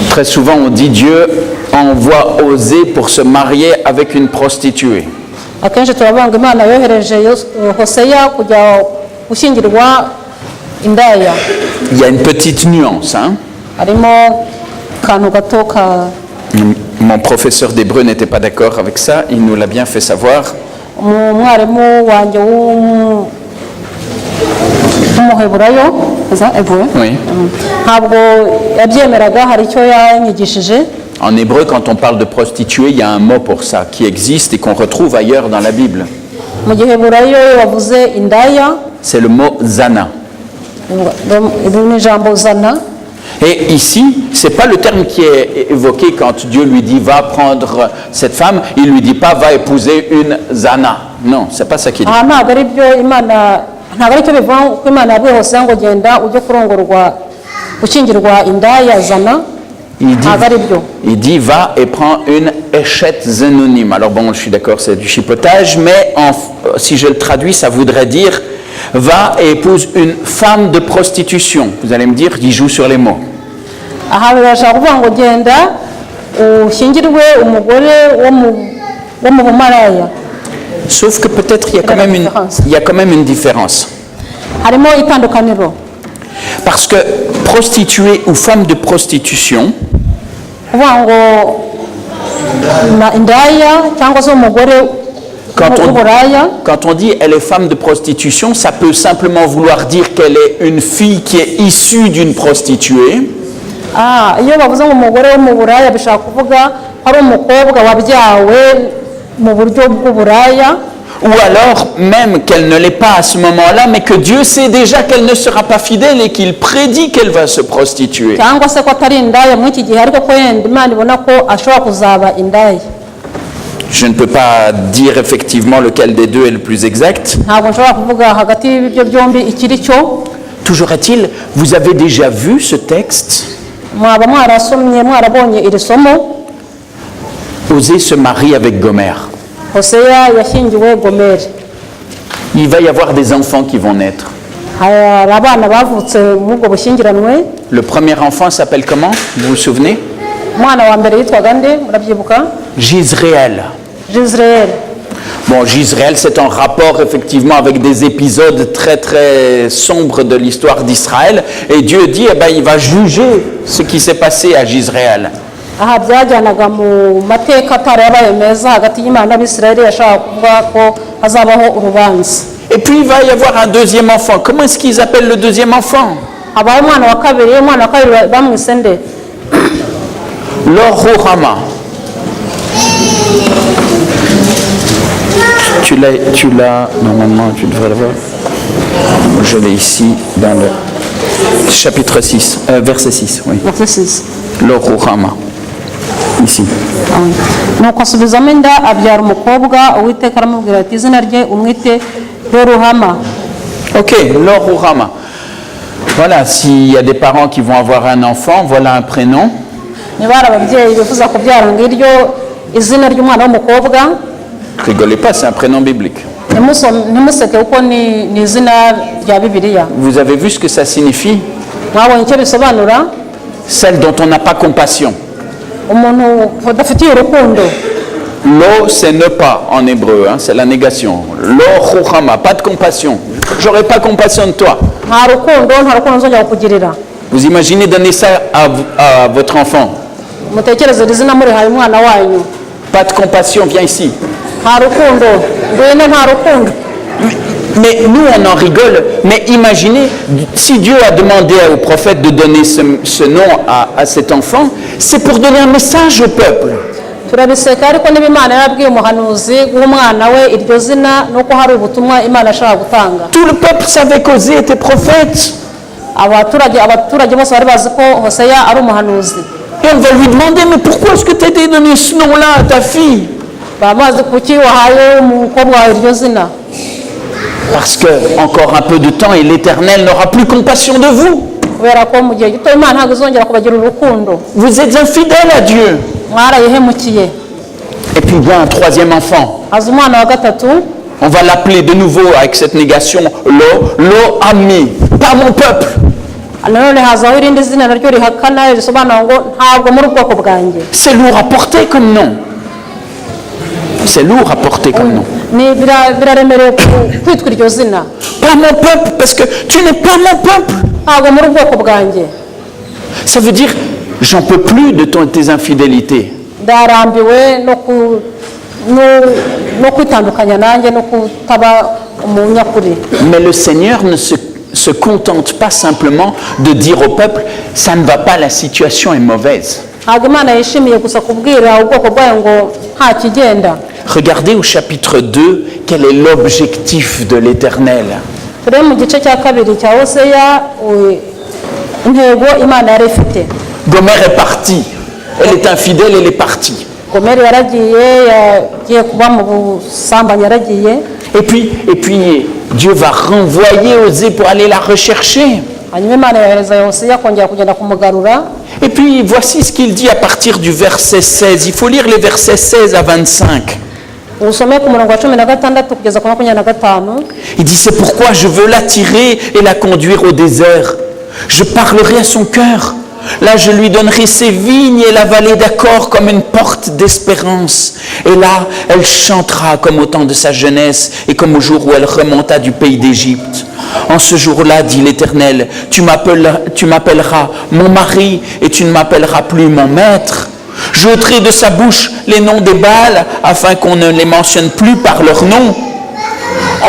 très souvent on dit Dieu envoie Osée pour se marier avec une prostituée. Il y a une petite nuance, hein? harimo akantu gato ka Mon professeur d'hébreu n'était pas d'accord avec ça, il nous l'a bien fait savoir. umwarimu wanjye w'umuheburayo Oui. ntabwo yabyemeraga, hari icyo yanyigishije. En hébreu, quand on parle de prostituée, il y a un mot pour ça qui existe et qu'on retrouve ailleurs dans la Bible. mu giheburayo wavuze indaya, C'est le mot zana. ni ijambo zana. Et ici, ce n'est pas le terme qui est évoqué quand Dieu lui dit va prendre cette femme, il ne lui dit pas va épouser une zana. Non, ce n'est pas ça qu'il dit. aha ntabwo ari byo Imana, ntabwo ari cyo bivuga ko Imana yabwiye Hosea ngo genda ujye kurongorwa gukingirwa indaya zana. Il dit va et prends une échette zénonyme. Alors bon, je suis d'accord, c'est du chipotage, mais si je le traduis, ça voudrait dire va et épouse une femme de prostitution. Vous allez me dire, il joue sur les mots. aha birashaka kuvuga ngo genda ushyingirwe umugore wo mu bumaraya. Sauf que peut-être il y a quand même une différence. harimo itandukaniro. Parce que prostituée ou femme de prostitution, kuvuga ngo indaya cyangwa se umugore w'uburaya, quand on dit elle est femme de prostitution, ça peut simplement vouloir dire qu'elle est une fille qui est issue d'une prostituée. iyo bavuze ngo umugore wo mu buraya bishaka kuvuga ari umukobwa wabyawe mu buryo bw'uburaya. Ou alors même qu'elle ne l'est pas à ce moment-là, mais que Dieu sait déjà qu'elle ne sera pas fidèle et qu'il prédit qu'elle va se prostituer. cyangwa se ko atari indaya muri iki gihe ariko ko yenda Imana ibona ko ashobora kuzaba indaya. Je ne peux pas dire effectivement lequel des deux est le plus exact. ntabwo nshobora kuvuga hagati y'ibyo byombi ikiri cyo. Toujours est-il, vous avez déjà vu ce texte? mwaba mwarasomye mwarabonye iri somo. Osée se marie avec Gomer. Hosea yashyingiwe Gomeri. Il va y avoir des enfants qui vont naître. hari abana bavutse muri ubwo bushyingiranwe. Le premier enfant s'appelle comment? Vous vous souvenez? umwana wa mbere yitwaga nde, murabyibuka? Gisréel. Gisréel. Bon, Gisréel, c'est en rapport effectivement avec des épisodes très très sombres de l'histoire d'Israël. Et Dieu dit, eh ben, il va juger ce qui s'est passé à Gisréel. aha byajyanaga mu mateka atari yabaye meza hagati y'Imana n'Abisirayeli, yashaka kuvuga ko hazabaho urubanza. Et puis il va y avoir un deuxième enfant. Comment est-ce qu'ils appellent le deuxième enfant? habaho umwana wa kabiri bamwise nde? Lo-ruhamah. Tu l'as, normalement tu devrais l'avoir. Je l'ai ici dans le chapitre 6, verset 6, oui. Verset 6. Lo-ruhamah. Ici. nuko asubizamo inda abyara umukobwa, Uwiteka aramubwira ati izina rye umwite Lo-ruhamah. Ok, Lo-ruhamah. Voilà, s'il y a des parents qui vont avoir un enfant, voilà un prénom. niba hari ababyeyi bifuza kubyara ngiryo izina ry'umwana w'umukobwa, Rigolez pas, c'est un prénom biblique. ntimuseke kuko ni izina rya Bibiliya. Vous avez vu ce que ça signifie? mwabonye icyo bisobanura? Celle dont on n'a pas compassion. umuntu udafitiye urukundo. Lo, c'est ne pas en hébreu, hein, c'est la négation. Lo-ruhamah, pas de compassion. J'aurais pas compassion de toi. nta rukundo nzongera kukugirira. Vous imaginez donner ça à votre enfant? mutekereze izina murihaye umwana wanyu. Pas de compassion, viens ici. nta rukundo, ngwino nta rukundo. Mais nous, on en rigole. Mais imaginez, si Dieu a demandé au prophète de donner ce nom à cet enfant, c'est pour donner un message au peuple. turabiseka ariko niba Imana yarabwiye umuhanuzi w'umwana we iryo zina nuko hari ubutumwa Imana ashaka gutanga. Tout le peuple savait qu'Osée était prophète. abaturage bose bari bazi ko Hosea ari umuhanuzi. Et on va lui demander, mais pourquoi est-ce que tu as donné ce nom-là à ta fille? babazi kuki wahaye umukobwa wawe iryo zina? Parce que encore un peu de temps et l'Éternel n'aura plus compassion de vous. kubera ko mu gihe gito Imana ntabwo izongera kubagira urukundo. Vous êtes infidèles à Dieu. mwarayihemukiye. Et puis il y a un troisième enfant. haza umwana wa gatatu. On va l'appeler de nouveau avec cette négation Lo-ami, pas mon peuple. nanone hazaho irindi zina naryo rihakana risobanura ngo ntabwo muri ubwoko bwanjye. C'est lourd à porter comme nom. C'est lourd à porter comme nom. biraremereye kwitwa iryo zina. Pas mon peuple, parce que tu n'es pas mon peuple. ntabwo muri ubwoko bwanjye. Ça veut dire, j'en peux plus de tes infidélités. ndarambiwe no kwitandukanya nanjye no kutaba umunyakuri. Mais le Seigneur ne se contente pas simplement de dire au peuple, ça ne va pas, la situation est mauvaise. ntabwo imana yishimiye gusa kubwira ubwoko bwayo ngo nta kigenda. Regardez au chapitre 2, quel est l'objectif de l'Éternel. turebe mu gice cya kabiri cya Hoseya intego imana yari ifite. Gomer est partie, elle est infidèle, elle est partie. Gomeri yaragiye yagiye kuba mu busambanyi yaragiye. Et puis Dieu va renvoyer Osée pour aller la rechercher. hanyuma imana yohereza Hoseya kongera kugenda kumugarura. Et puis voici ce qu'il dit à partir du verset 16. Il faut lire les versets 16 à 25. usome ku murongo wa 16 kugeza ku 25. Il dit, c'est pourquoi je veux l'attirer et la conduire au désert. Je parlerai à son cœur. Là, je lui donnerai ses vignes et la vallée d'Accor comme une porte d'espérance. Et là, elle chantera comme au temps de sa jeunesse et comme au jour où elle remonta du pays d'Égypte. En ce jour-là, dit l'Éternel, tu m'appelleras mon mari et tu ne m'appelleras plus mon maître. J'ôterai de sa bouche les noms des Baals afin qu'on ne les mentionne plus par leur nom.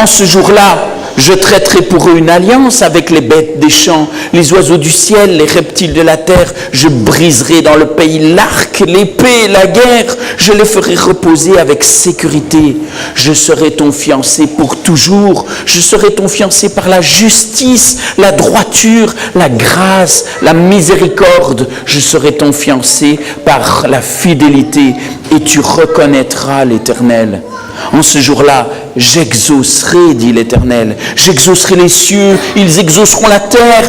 En ce jour-là, je traiterai pour eux une alliance avec les bêtes des champs, les oiseaux du ciel, les reptiles de la terre. Je briserai dans le pays l'arc, l'épée, la guerre. Je les ferai reposer avec sécurité. Je serai ton fiancé pour toujours. Je serai ton fiancé par la justice, la droiture, la grâce, la miséricorde. Je serai ton fiancé par la fidélité et tu reconnaîtras l'Éternel. En ce jour-là, j'exaucerai, dit l'Éternel. J'exaucerai les cieux, ils exauceront la terre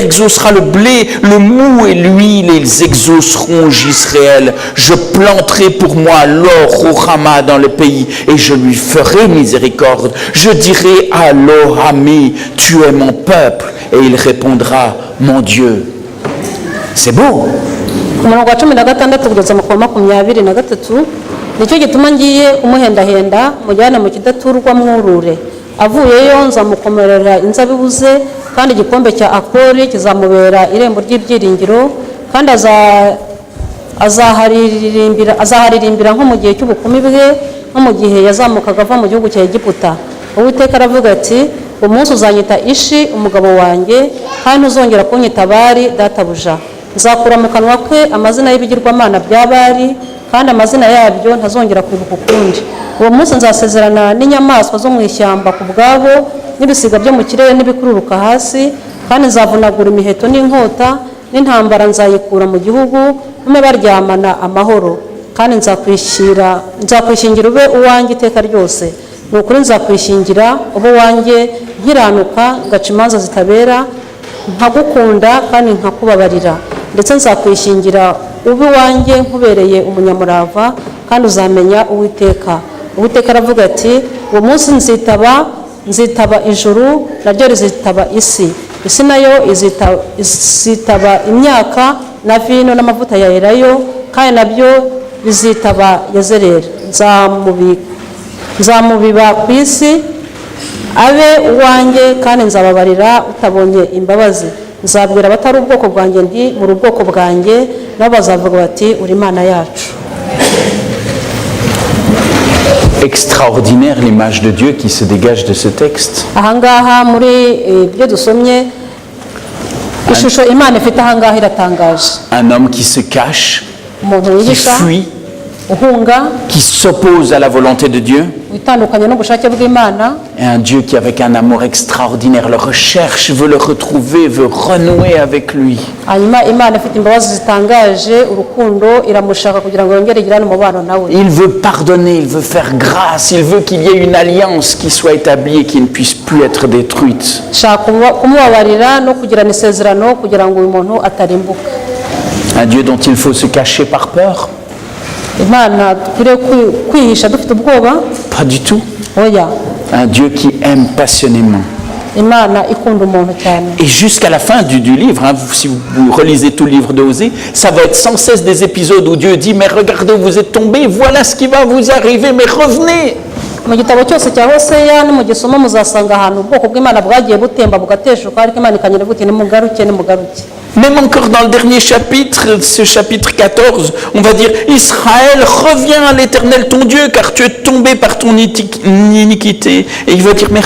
exaucera le blé, le mou et l'huile, et ils exauceront Jisraël. Je planterai pour moi l'or au Rama dans le pays, et je lui ferai miséricorde. Je dirai à l'Orami, tu es mon peuple, et il répondra, mon Dieu. C'est beau. nicyo gituma ngiye kumuhendahenda mujyana mu kidaturwa mwurure avuyeyo nzamukomerera inzabibu ze kandi igikombe cya Akori kizamubera irembo ry'ibyiringiro kandi azaharirimbira nko mu gihe cy'ubukumi bwe nko mu gihe yazamukaga ava mu gihugu cya Egiputa. Uwiteka aravuga ati umunsi uzanyita Ishi umugabo wanjye kandi ntuzongera kunyita Bali databuja. Nzakura mu kanwa ke amazina y'ibigirwamana bya Bali kandi amazina yabyo ntazongera kwibuka ukundi. Uwo munsi nzasezerana n'inyamaswa zo mu ishyamba ku bwabo n'ibisiga byo mu kirere n'ibikururuka hasi kandi nzavunagura imiheto n'inkota n'intambara nzayikura mu gihugu mume baryamana amahoro kandi nzakwishingira ube uwanjye iteka ryose. Ni ukuri nzakwishingira ube uwanjye nkiranuka ngaca imanza zitabera nkagukunda kandi nkakubabarira ndetse nzakwishingira ube wanjye nkubereye umunyamurava kandi uzamenya Uwiteka. Uwiteka aravuga ati uwo munsi nzitaba ijuru naryo rizitaba isi nayo izitaba imyaka na vino n'amavuta ya elayo kandi nabyo bizitaba Yezereli. Nzamubiba ku isi abe uwanjye kandi nzababarira utabonye imbabazi. Nzabwira abatari ubwoko bwanjye ndi muri ubwoko bwanjye nabo bazavuga bati uri Imana yacu. Extraordinaire l'image de Dieu qui se dégage de ce texte. Ahangaha muri byo dusomye ishusho Imana ifite ahangaha iratangaje. Un homme qui se cache, qui fuit, qui s'oppose à la volonté de Dieu, et un Dieu qui avec un amour extraordinaire le recherche, veut le retrouver, veut renouer avec lui. Il veut pardonner, il veut faire grâce, il veut qu'il y ait une alliance qui soit établie et qui ne puisse plus être détruite. Un Dieu dont il faut se cacher par peur? Pas du tout. Un Dieu qui aime passionnément. Et jusqu'à la fin du livre, si vous relisez tout le livre d'Osée, ça va être sans cesse des épisodes où Dieu dit, mais regardez où vous êtes tombés, voilà ce qui va vous arriver, mais revenez. Même encore dans le dernier chapitre, ce chapitre 14, on va dire « Israël, reviens à l'Éternel ton Dieu, car tu es tombé par ton iniquité. » Et il va dire « Mais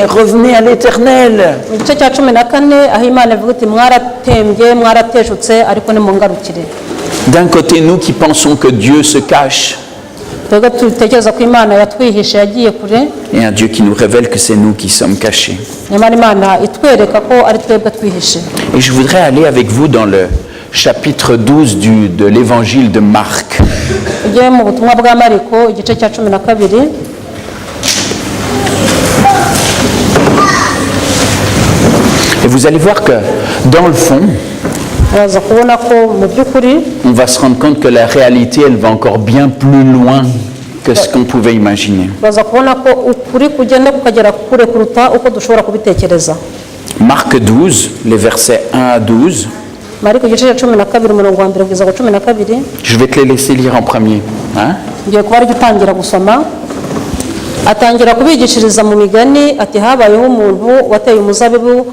revenez à l'Éternel. » mu gice cya 14 aho imana ivuga iti mwaratembye mwarateshutse ariko nimungarukire. D'un côté, nous qui pensons que Dieu se cache, twebwe dutekereza ko imana yatwihishe yagiye kure, et un Dieu qui nous révèle que c'est nous qui sommes cachés. nyamara imana itwereka ko ari twebwe twihishe. Et je voudrais aller avec vous dans le chapitre 12 de l'évangile de Marc. Ujye mu butumwa bwa Mariko igice cya 12. Et vous allez voir que dans le fond, uraza kubona ko mu by'ukuri on va se rendre compte que la réalité, elle va encore bien plus loin que ce qu'on pouvait imaginer. uraza kubona ko ukuri kugenda kukagera kure kuruta uko dushobora kubitekereza. Marc 12, les versets 1 à 12. Mariko igice cya 12 umurongo wa 1 kugeza ku 12. Je vais te les laisser lire en premier. Hein? ngiye kuba ari gutangira gusoma. Atangira kubigishiriza mu migani ati habayeho umuntu wateye umuzabibu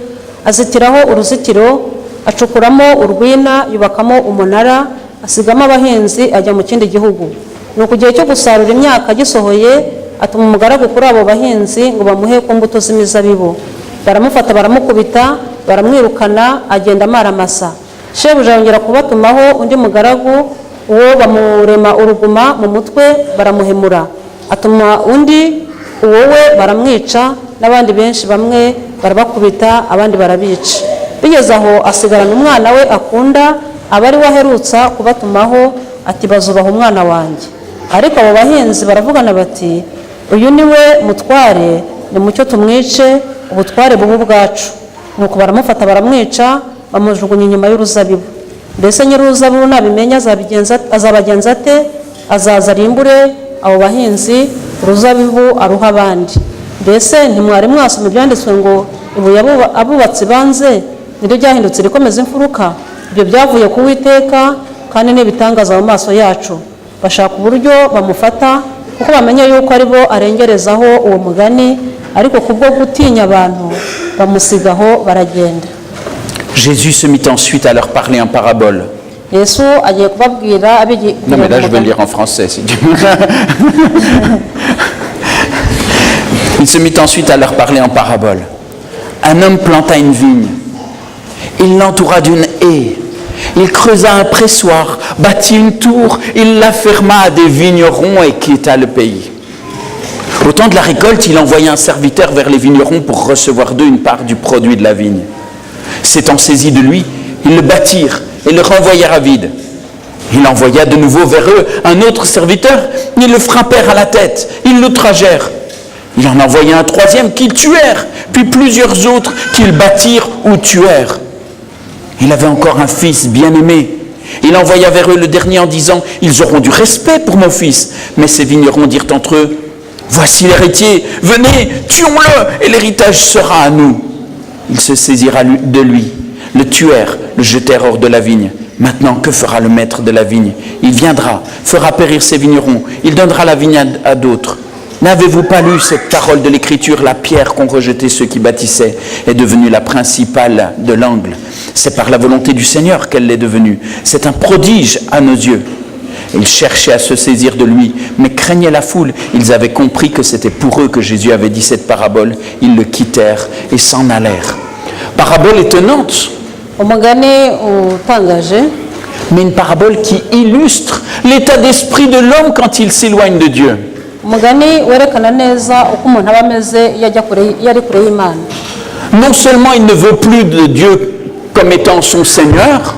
azitiraho uruzitiro acukuramo urwina yubakamo umunara asigamo abahinzi ajya mu kindi gihugu. Nuko igihe cyo gusarura imyaka gisohoye atuma umugaragu kuri abo bahinzi ngo bamuhe ku mbuto z'imizabibu. Baramufata baramukubita baramwirukana agenda amaramasa. Shebuja yongera kubatumaho undi mugaragu uwo bamurema uruguma mu mutwe baramuhemura. Atuma undi uwowe baramwica n'abandi benshi bamwe barabakubita abandi barabica. Bigeze aho asigarana umwana we akunda abari waherutsa kubatumaho ati bazubaha umwana wanjye. Ariko abo bahinzi baravugana bati uyu ni we mutware nimucyo tumwice ubutware bubu bwacu. Nuko baramufata baramwica bamujugunya inyuma y'uruzabibu. Mbese nyir'uruzabibu nabimenya azabagenza ate? Azaza arimbure abo bahinzi uruzabibu aruha abandi. Mbese ntimwari mwasoma ibyanditswe ngo ibuye abubatsi banze niryo ryahindutse rikomeza imfuruka? Ibyo byavuye ku Uwiteka kandi n'ibitangaza mu maso yacu. Bashaka uburyo bamufata kuko bamenya yuko ari bo arengerezaho uwo mugani, ariko kubwo gutinya abantu bamusigaho baragenda. Jésus se mit ensuite à leur parler en parabole. Yesu agiye kubabwira Non mais là je vais lire en français. Si tu... Il se mit ensuite à leur parler en parabole. Un homme planta une vigne. Il l'entoura d'une haie. Il creusa un pressoir, bâtit une tour, il la ferma à des vignerons et quitta le pays. Au temps de la récolte, il envoya un serviteur vers les vignerons pour recevoir d'eux une part du produit de la vigne. S'étant saisis de lui, ils le battirent et le renvoyèrent à vide. Il envoya de nouveau vers eux un autre serviteur, ils le frappèrent à la tête, ils l'outragèrent. Il en envoya un troisième qu'ils tuèrent, puis plusieurs autres qu'ils battirent ou tuèrent. Il avait encore un fils bien-aimé. Il envoya vers eux le dernier en disant « Ils auront du respect pour mon fils. » Mais ces vignerons dirent entre eux « Voici l'héritier, venez, tuons-le, et l'héritage sera à nous. » Ils se saisirent de lui, le tuèrent, le jetèrent hors de la vigne. Maintenant, que fera le maître de la vigne? Il viendra, fera périr ses vignerons, il donnera la vigne à d'autres. N'avez-vous pas lu cette parole de l'Écriture? La pierre qu'ont rejetée ceux qui bâtissaient est devenue la principale de l'angle. C'est par la volonté du Seigneur qu'elle l'est devenue. C'est un prodige à nos yeux. Ils cherchaient à se saisir de lui, mais craignaient la foule. Ils avaient compris que c'était pour eux que Jésus avait dit cette parabole. Ils le quittèrent et s'en allèrent. Parabole étonnante, mais une parabole qui illustre l'état d'esprit de l'homme quand il s'éloigne de Dieu. Non seulement il ne veut plus de Dieu comme étant son Seigneur,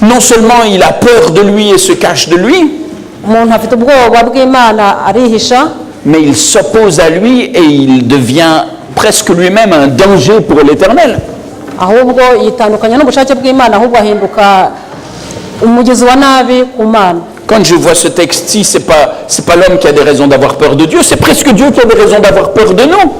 non seulement il a peur de lui et se cache de lui, mais il s'oppose à lui et il devient presque lui-même un danger pour l'Éternel. Quand je vois ce texte-ci, c'est pas l'homme qui a des raisons d'avoir peur de Dieu, c'est presque Dieu qui a des raisons d'avoir peur de nous.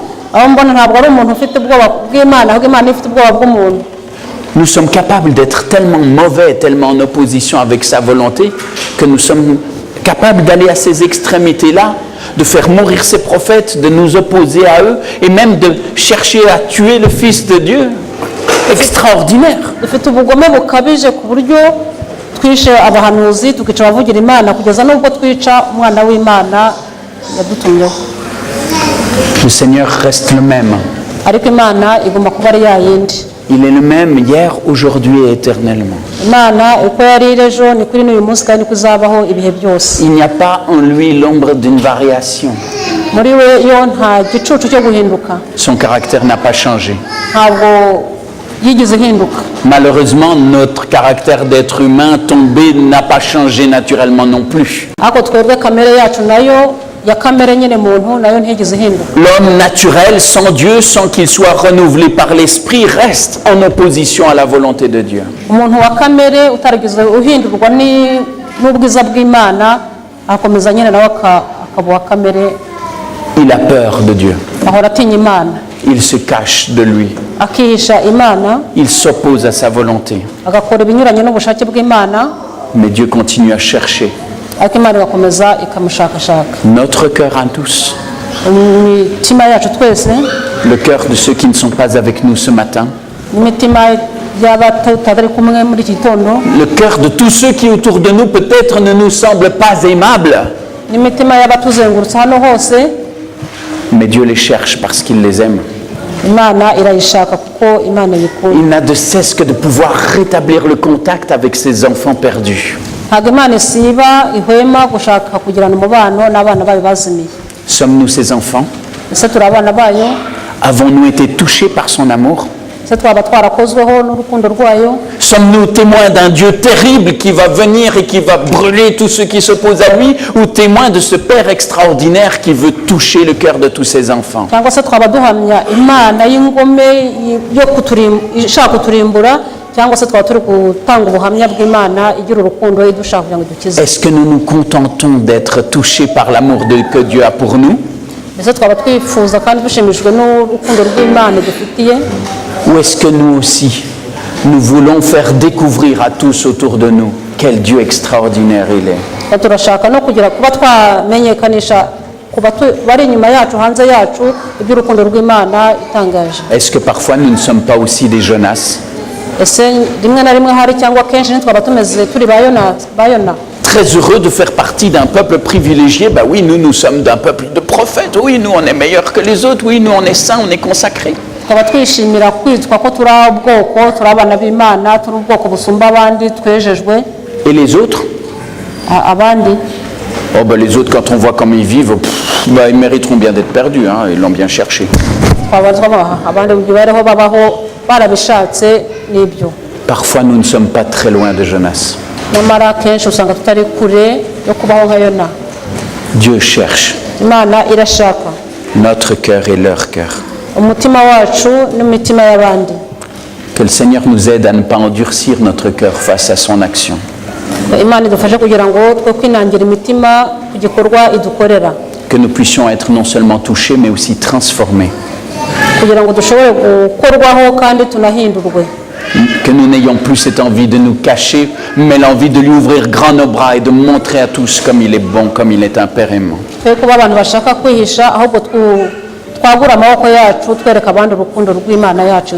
Nous sommes capables d'être tellement mauvais, tellement en opposition avec sa volonté, que nous sommes capable d'aller à ces extrémités-là, de faire mourir ses prophètes, de nous opposer à eux et même de chercher à tuer le Fils de Dieu. Extraordinaire. dufite ubugome bukabije ku buryo twishe abahanuzi tukica abavugira imana kugeza n'ubwo twica umwana w'imana yadutumyeho. Le Seigneur reste le même. ariko imana igomba kuba ari ya yindi. Il est le même hier, aujourd'hui et éternellement. imana uko yari iri ejo ni kuri n'uyu munsi kandi niko izabaho ibihe byose. Il n'y a pas en lui l'ombre d'une variation. muri we iyo nta gicucu cyo guhinduka. Son caractère n'a pas changé. ntabwo yigeze ihinduka. Malheureusement, notre caractère d'être humain tombé n'a pas changé naturellement non plus. ariko twebwe kamere yacu nayo ya kamere nyine muntu nayo ntigeze ihinduka. L'homme naturel, sans Dieu, sans qu'il soit renouvelé par l'Esprit, reste en opposition à la volonté de Dieu. umuntu wa kamere utarigeze uhindurwa n'ubwiza bw'imana akomeza nyine nawe akaba uwa kamere. Il a peur de Dieu. ahora atinya imana. Il se cache de lui. akihisha imana. Il s'oppose à sa volonté. agakora ibinyuranye n'ubushake bw'imana. Mais Dieu continue à chercher. ariko imana igakomeza ikamushakashaka. Notre cœur à tous. imitima yacu twese. Le cœur de ceux qui ne sont pas avec nous ce matin. n'imitima y'abatari kumwe muri iki gitondo. Le cœur de tous ceux qui autour de nous peut-être ne nous semblent pas aimables. n'imitima y'abatuzengurutse hano hose. Mais Dieu les cherche parce qu'il les aime. imana irayishaka kuko imana yikunda. Il n'a de cesse que de pouvoir rétablir le contact avec ses enfants perdus. ntabwo imana isiba ihwema gushaka kugirana umubano n'abana bayo bazimiye. Sommes-nous ses enfants? ese turi abana bayo? Avons-nous été touchés par son amour? ese twaba twarakozweho n'urukundo rwayo? Sommes-nous témoins d'un Dieu terrible qui va venir et qui va brûler tous ceux qui s'opposent à lui, ou témoins de ce Père extraordinaire qui veut toucher le cœur de tous ses enfants? cyangwa se twaba duhamya imana y'ingome ishaka kuturimbura, cyangwa se twaba turi gutanga ubuhamya bw'imana igira urukundo idushaka kugira ngo dukize? Est-ce que nous nous contentons d'être touchés par l'amour que Dieu a pour nous? ese twaba twifuza kandi dushimishijwe n'urukundo rw'imana dufitiye? Ou est-ce que nous aussi, nous voulons faire découvrir à tous autour de nous quel Dieu extraordinaire il est? turashaka no kugira kuba twamenyekanisha kuba bari inyuma yacu hanze yacu iby'urukundo rw'imana itangaje. Est-ce que parfois nous ne sommes pas aussi des Jonas? ese rimwe na rimwe hari cyangwa kenshi ntitwaba tumeze turi bayona? Très heureux de faire partie d'un peuple privilégié. Ben oui, nous sommes d'un peuple de prophètes. Oui, nous, on est meilleurs que les autres. Oui, nous, on est saints, on est consacrés. tukaba twishimira kwitwa ko turi ubwoko, turi abana b'imana, turi ubwoko busumba abandi, twejejwe. Et les autres? abandi? Oh ben les autres, quand on voit comme ils vivent, ben, ils mériteront bien d'être perdus. Hein, ils l'ont bien cherché. abandi bariho babaho barabishatse n'ibyo. Parfois, nous ne sommes pas très loin de Jonas. nyamara kenshi usanga tutari kure yo kubaho nka Yona. Dieu cherche imana irashaka notre cœur et leur cœur. umutima wacu n'imitima y'abandi. Que le Seigneur nous aide à ne pas endurcir notre cœur face à son action. imana idufashe kugira ngo twe kwinangira imitima ku gikorwa idukorera. Que nous puissions être non seulement touchés, mais aussi transformés. kugira ngo dushobore gukorwaho kandi tunahindurwe. Que nous n'ayons plus cette envie de nous cacher, mais l'envie de lui ouvrir grand nos bras et de montrer à tous comme il est bon, comme il est un Père aimant. twe kuba abantu bashaka kwihisha ahubwo twagura amaboko yacu twereka abandi urukundo rw'imana yacu.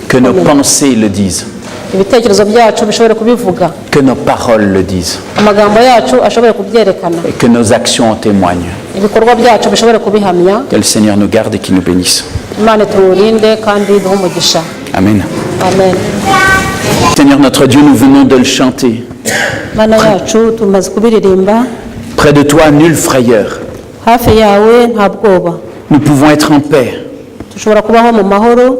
Que nos pensées le disent. ibitekerezo byacu bishobore kubivuga. Que nos paroles le disent. amagambo yacu ashobore kubyerekana. Et que nos actions en témoignent. ibikorwa byacu bishobore kubihamya. Que le Seigneur nous garde et qu'il nous bénisse. imana turinde kandi duhe umugisha. Amen. amen. Seigneur notre Dieu, nous venons de le chanter. mana yacu tumaze kubiririmba. Près de toi, nulle frayeur. hafi yawe nta bwoba. Nous pouvons être en paix. dushobora kubaho mu mahoro.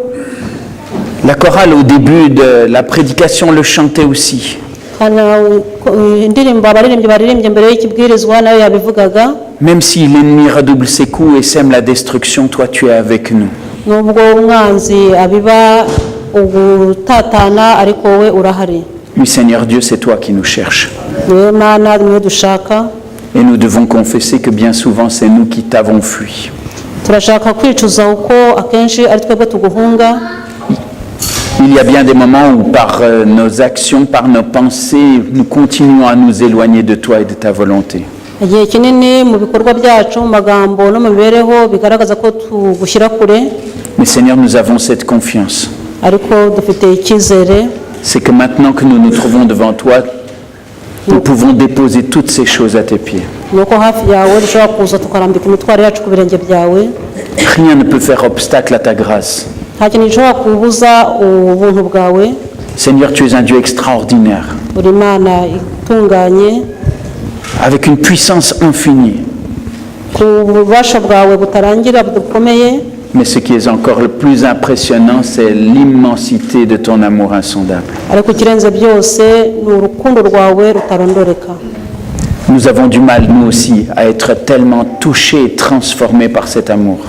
La chorale au début de la prédication le chantait aussi. indirimbo abaririmbyi baririmbye mbere y'ikibwirizwa nayo yabivugaga. Même si l'ennemi redouble ses coups et sème la destruction, toi tu es avec nous. nubwo umwanzi abiba ugutatana ariko wowe urahari. Oui Seigneur Dieu, c'est toi qui nous cherches. niwe mana niwe dushaka. Et nous devons confesser que bien souvent c'est nous qui t'avons fui. turashaka kwicuza uko akenshi ari twebwe tuguhunga. Il y a bien des moments où par nos actions, par nos pensées, nous continuons à nous éloigner de toi et de ta volonté. igihe kinini mu bikorwa byacu mu magambo no mu mibereho bigaragaza ko tugushyira kure. Mais Seigneur, nous avons cette confiance. Ariko dufite icyizere. C'est que maintenant que nous nous trouvons devant toi, nous pouvons déposer toutes ces choses à tes pieds. Nuko hafi yawe dushobora kuza tukarambika imitwaro yacu ku birenge byawe. Rien ne peut faire obstacle à ta grâce. Nta kintu gishobora kubuza ubuntu bwawe. Seigneur, tu es un Dieu extraordinaire, uri Imana itunganye, avec une puissance infinie. ku bubasha bwawe butarangira bukomeye. Mais ce qui est encore le plus impressionnant, c'est l'immensité de ton amour insondable. Ariko ikirenze byose ni urukundo rwawe rutarondoreka. Nous avons du mal, nous aussi, à être tellement touchés et transformés par cet amour.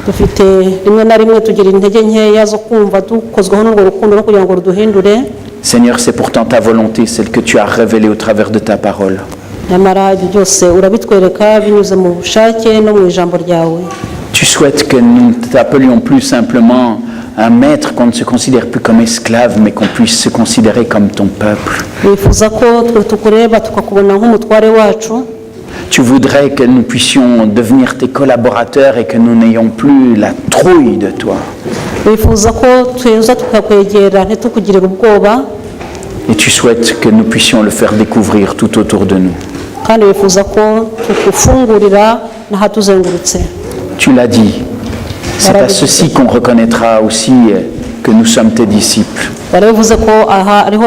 Dufite rimwe na rimwe tugira intege nkeya zo kumva dukozweho n'urwo rukundo no kugira ngo ruduhindure. Seigneur, c'est pourtant ta volonté, celle que tu as révélée au travers de ta parole. Nyamara ibyo byose urabitwereka binyuze mu bushake no mu ijambo ryawe. Tu souhaites que nous ne t'appelions plus simplement un maître, qu'on ne se considère plus comme esclave, mais qu'on puisse se considérer comme ton peuple. Wifuza ko tukureba tukakubona nk'umutware wacu. Tu voudrais que nous puissions devenir tes collaborateurs et que nous n'ayons plus la trouille de toi. Wifuza ko tuza tukakwegera ntitukugirire ubwoba. Et tu souhaites que nous puissions le faire découvrir tout autour de nous. Kandi wifuza ko tukufungurira n'ahatuzengurutse. Tu l'as dit, c'est à ceci qu'on reconnaîtra aussi que nous sommes tes disciples. Baravuze ko aha ariho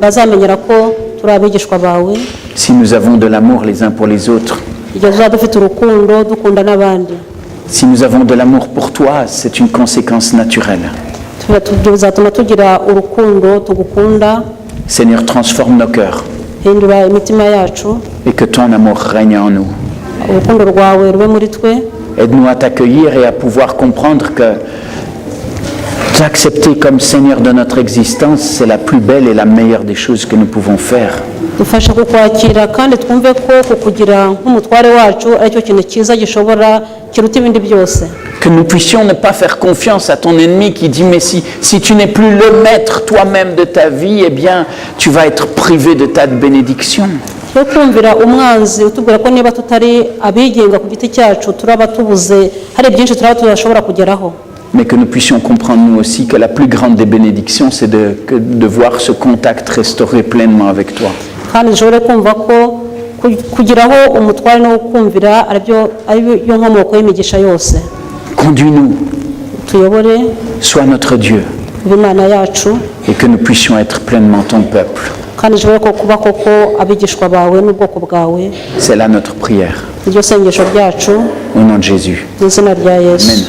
bazamenyera ko turi abigishwa bawe. Si nous avons de l'amour les uns pour les autres, Igihe tuzaba dufite urukundo dukunda n'abandi. si nous avons de l'amour pour toi, c'est une conséquence naturelle. Bizatuma tugira urukundo tugukunda. Seigneur, transforme nos cœurs Hindura imitima yacu. et que ton amour règne en nous. Urukundo rwawe rube muri twe. Aide-nous à t'accueillir et à pouvoir comprendre que t'accepter comme Seigneur de notre existence, c'est la plus belle et la meilleure des choses que nous pouvons faire. Dufashe kukwakira kandi twumve ko kukugira nk'umutware wacu aricyo kintu cyiza gishobora kiruta ibindi byose. Que nous puissions ne pas faire confiance à ton ennemi qui dit mais si tu n'es plus le maître toi-même de ta vie, eh bien tu vas être privé de ta bénédiction. Twe kumvira umwanzi utubwira ko niba tutari abigenga ku giti cyacu turaba tubuze hari byinshi turaba tudashobora kugeraho. Mais que nous puissions comprendre nous aussi que la plus grande des bénédictions, c'est de voir ce contact restauré pleinement avec toi. Kandi dushobore kumva ko kugiraho umutware no kumvira ariyo nkomoko y'imigisha yose. Conduis-nous, Tuyobore sois notre Dieu, Imana yacu et que nous puissions être pleinement ton peuple. kandi dushobore ko kuba koko abigishwa bawe n'ubwoko bwawe. C'est là notre prière. Iryo sengesho ryacu Au nom de Jésus. mu izina rya Yesu. Amen.